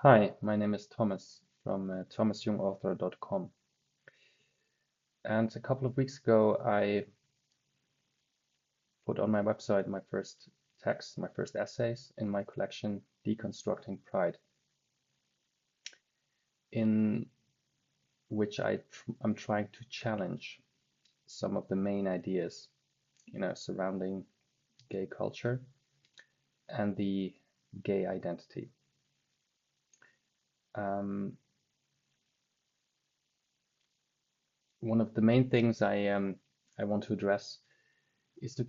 Hi, my name is Thomas from thomasyoungauthor.com. And a couple of weeks ago, I put on my website my first text, my first essays in my collection, Deconstructing Pride, in which I'm trying to challenge some of the main ideas, surrounding gay culture and the gay identity. One of the main things I want to address is to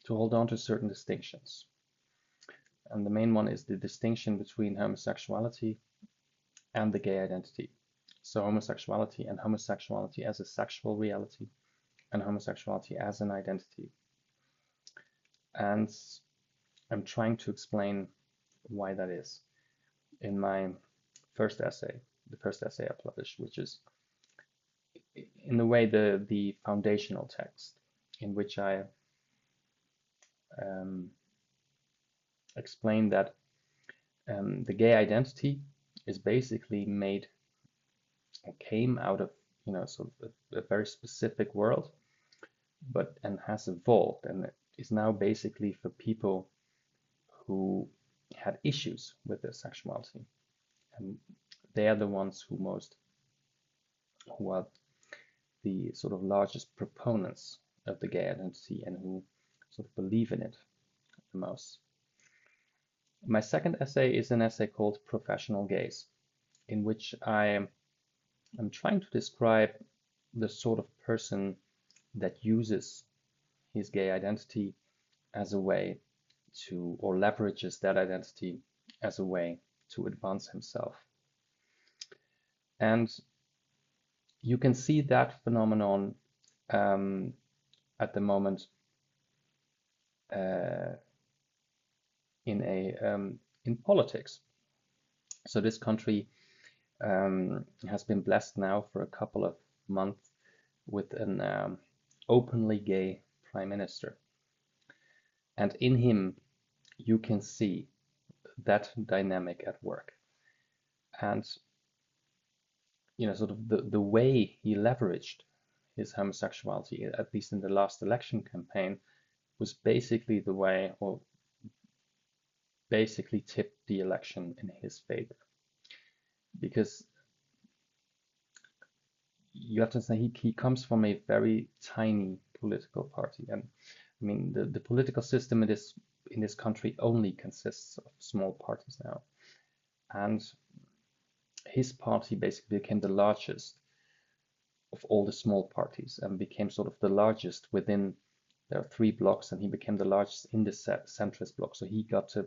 hold on to certain distinctions. And the main one is the distinction between homosexuality and the gay identity. So homosexuality as a sexual reality, and homosexuality as an identity. And I'm trying to explain why that is in my first essay, the first essay I published, which is in a way the foundational text, in which I explain that the gay identity is basically came out of sort of a very specific world, and has evolved, and it is now basically for people who had issues with their sexuality, and they are the ones who are the sort of largest proponents of the gay identity and who sort of believe in it the most. My second essay is an essay called Professional Gays, in which I'm trying to describe the sort of person that uses his gay identity as a way to, or leverages that identity as a way to advance himself. And you can see that phenomenon at the moment in politics. So this country has been blessed now for a couple of months with an openly gay prime minister, and in him you can see that dynamic at work. And sort of the way he leveraged his homosexuality, at least in the last election campaign, was basically the way, or basically tipped the election in his favor. Because you have to say he comes from a very tiny political party, and I mean the political system in this country only consists of small parties now, and his party basically became the largest of all the small parties and became sort of the largest within. There are 3 blocks, and he became the largest in the centrist bloc, so he got to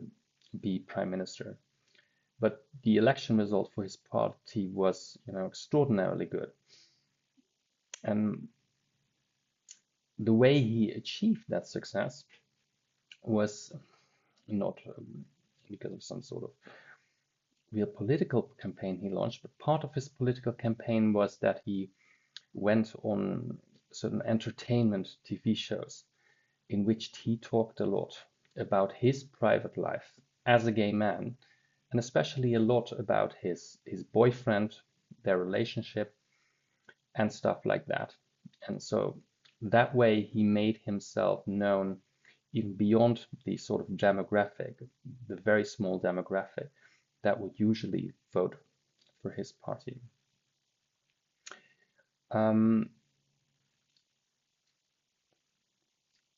be prime minister. But the election result for his party was, extraordinarily good. And the way he achieved that success was not because of some sort of real political campaign he launched, but part of his political campaign was that he went on certain entertainment TV shows in which he talked a lot about his private life as a gay man, and especially a lot about his boyfriend, their relationship, and stuff like that. And so that way he made himself known even beyond the sort of demographic, the very small demographic that would usually vote for his party.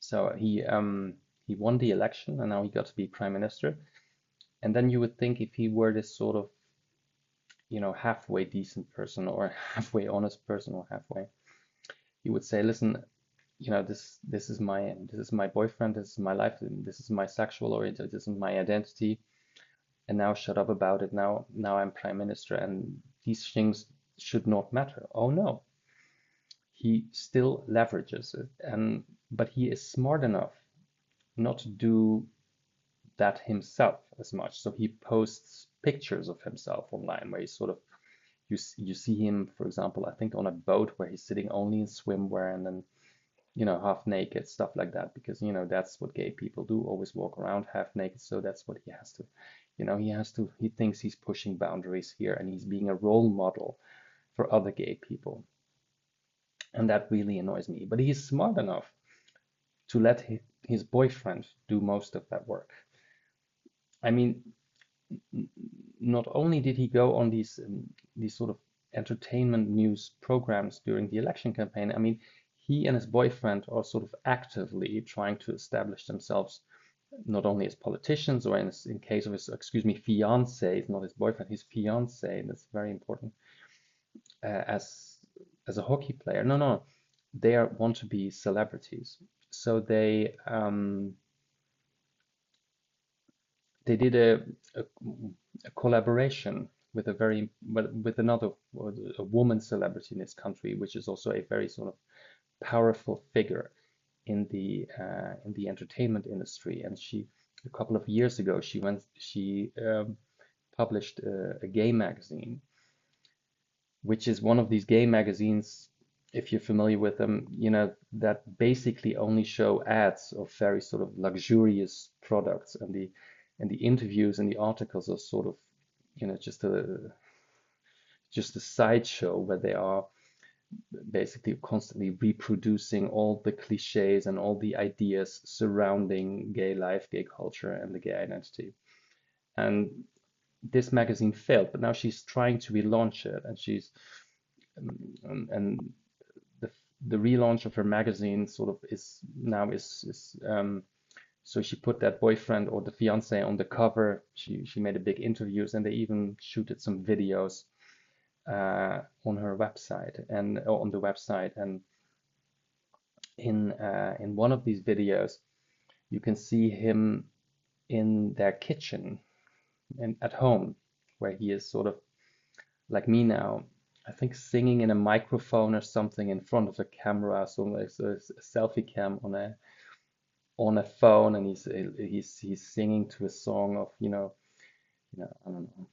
So he won the election, and now he got to be prime minister. And then you would think, if he were this sort of halfway decent person, or halfway honest person, or halfway, he would say, listen, this is my boyfriend, this is my life, this is my sexual orientation, this is my identity, and now shut up about it. Now I'm prime minister, and these things should not matter. Oh no, he still leverages it, but he is smart enough not to do that himself as much. So he posts pictures of himself online where he sort of, you see him, for example, I think on a boat where he's sitting only in swimwear, and then half naked, stuff like that, because, that's what gay people do, always walk around half naked. So that's what he has to, he thinks he's pushing boundaries here and he's being a role model for other gay people. And that really annoys me. But he's smart enough to let his boyfriend do most of that work. I mean, not only did he go on these sort of entertainment news programs during the election campaign, I mean, he and his boyfriend are sort of actively trying to establish themselves not only as politicians or in case of his, excuse me, fiance, not his boyfriend, his fiance, that's very important, as a hockey player. No, no, they want to be celebrities. So they did a collaboration with with another a woman celebrity in this country, which is also a very sort of powerful figure in the entertainment industry. And a couple of years ago, she published a gay magazine, which is one of these gay magazines, if you're familiar with them, that basically only show ads of very sort of luxurious products, and the interviews and the articles are sort of, just a sideshow where they are basically constantly reproducing all the cliches and all the ideas surrounding gay life, gay culture, and the gay identity. And this magazine failed, but now she's trying to relaunch it, and and the the relaunch of her magazine sort of is so she put that boyfriend or the fiance on the cover. She made a big interviews, and they even shooted some videos on her website and on the website. And in one of these videos, you can see him in their kitchen and at home, where he is sort of like me now, I think singing in a microphone or something in front of a camera, so it's a selfie cam on a phone, and he's singing to a song of, I don't know,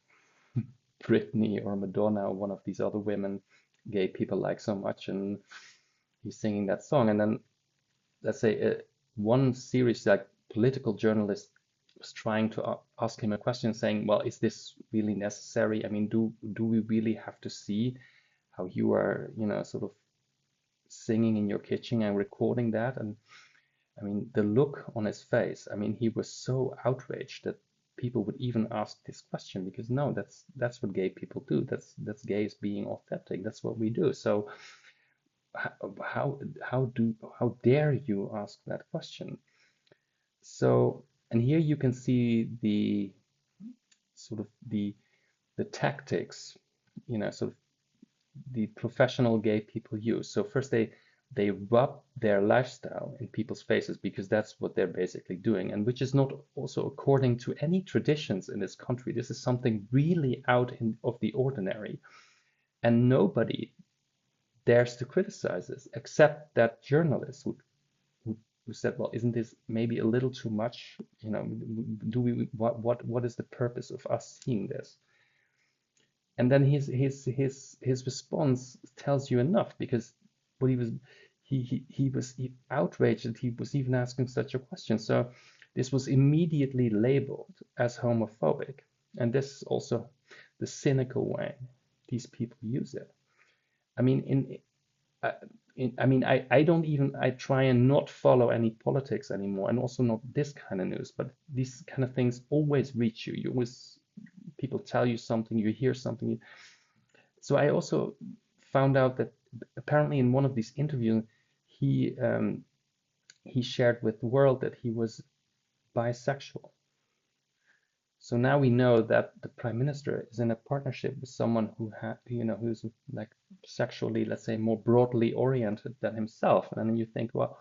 Britney or Madonna or one of these other women gay people like so much, and he's singing that song. And then let's say one series like political journalist was trying to ask him a question, saying, "Well, is this really necessary? I mean, do we really have to see how you are, sort of singing in your kitchen and recording that?" And I mean, the look on his face, I mean, he was so outraged that people would even ask this question, because no, that's what gay people do. That's gays being authentic. That's what we do. So how dare you ask that question? So, and here you can see the sort of the tactics, sort of the professional gay people use. So first they rub their lifestyle in people's faces, because that's what they're basically doing, and which is not also according to any traditions in this country. This is something really of the ordinary, and nobody dares to criticize this, except that journalist who said, "Well, isn't this maybe a little too much? Do we what is the purpose of us seeing this?" And then his response tells you enough, because what he was outraged that he was even asking such a question. So this was immediately labeled as homophobic, and this is also the cynical way these people use it. I mean, uh, I don't even, I try and not follow any politics anymore, and also not this kind of news, but these kind of things always reach you. You always, people tell you something, you hear something. So I also found out that apparently in one of these interviews, he um, he shared with the world that he was bisexual. So now we know that the prime minister is in a partnership with someone who's like sexually, let's say, more broadly oriented than himself. And then you think, well,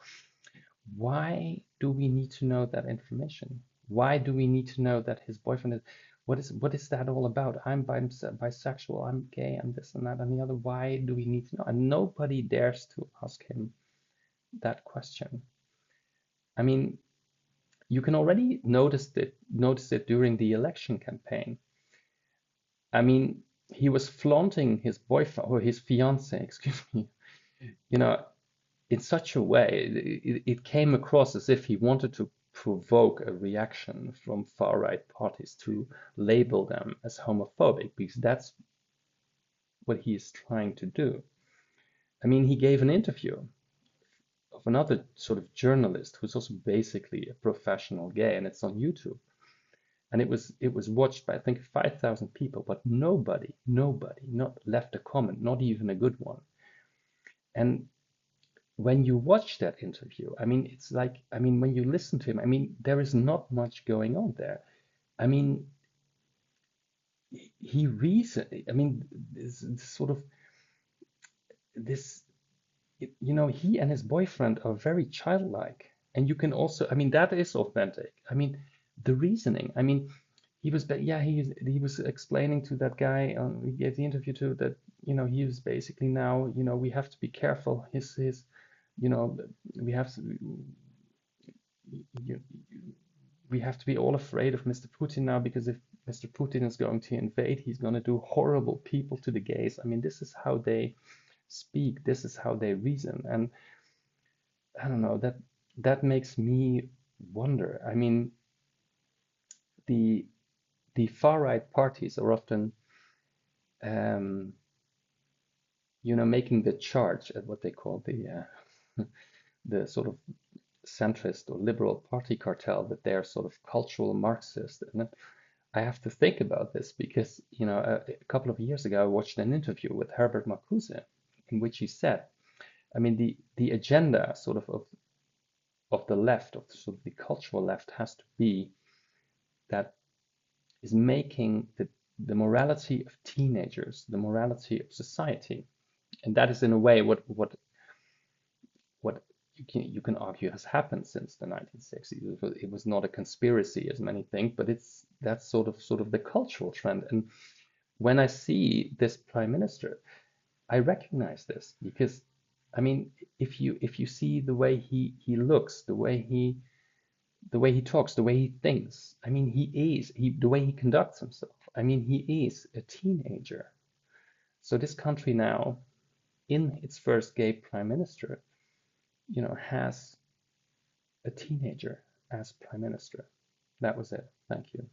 why do we need to know that information? Why do we need to know that his boyfriend is? What is that all about? I'm bisexual, I'm gay, I'm this and that and the other. Why do we need to know? And nobody dares to ask him that question. I mean, you can already notice it during the election campaign. I mean, he was flaunting his boyfriend or his fiance, excuse me, you know, in such a way, it came across as if he wanted to provoke a reaction from far-right parties to label them as homophobic, because that's what he is trying to do. I mean, he gave an interview of another sort of journalist who's also basically a professional gay, and it's on YouTube. And it was watched by I think 5,000 people, but nobody, not left a comment, not even a good one. And when you watch that interview, I mean, it's like, I mean, when you listen to him, I mean, there is not much going on there. I mean, he reason, I mean, this sort of this, he and his boyfriend are very childlike, and you can also, I mean, that is authentic. I mean, the reasoning. I mean, he was explaining to that guy he gave the interview to that, he was basically now, we have to be careful. His, you know, we have to, you, we have to be all afraid of Mr. Putin now because if Mr. Putin is going to invade, he's going to do horrible people to the gays. I mean, this is how they speak. This is how they reason, and I don't know, that makes me wonder. I mean, the the far right parties are often, um, making the charge at what they call the sort of centrist or liberal party cartel that they're sort of cultural Marxist. And I have to think about this because, a couple of years ago, I watched an interview with Herbert Marcuse in which he said, I mean, the agenda sort of the left, of sort of the cultural left, has to be that is making the morality of teenagers the morality of society. And that is in a way what you can argue has happened since the 1960s. It was not a conspiracy as many think, but that's sort of the cultural trend. And when I see this prime minister, I recognize this because, I mean, if you see the way he looks, the way he talks, the way he thinks, I mean, the way he conducts himself. I mean, he is a teenager. So this country now, in its first gay prime minister, has a teenager as prime minister. That was it. Thank you.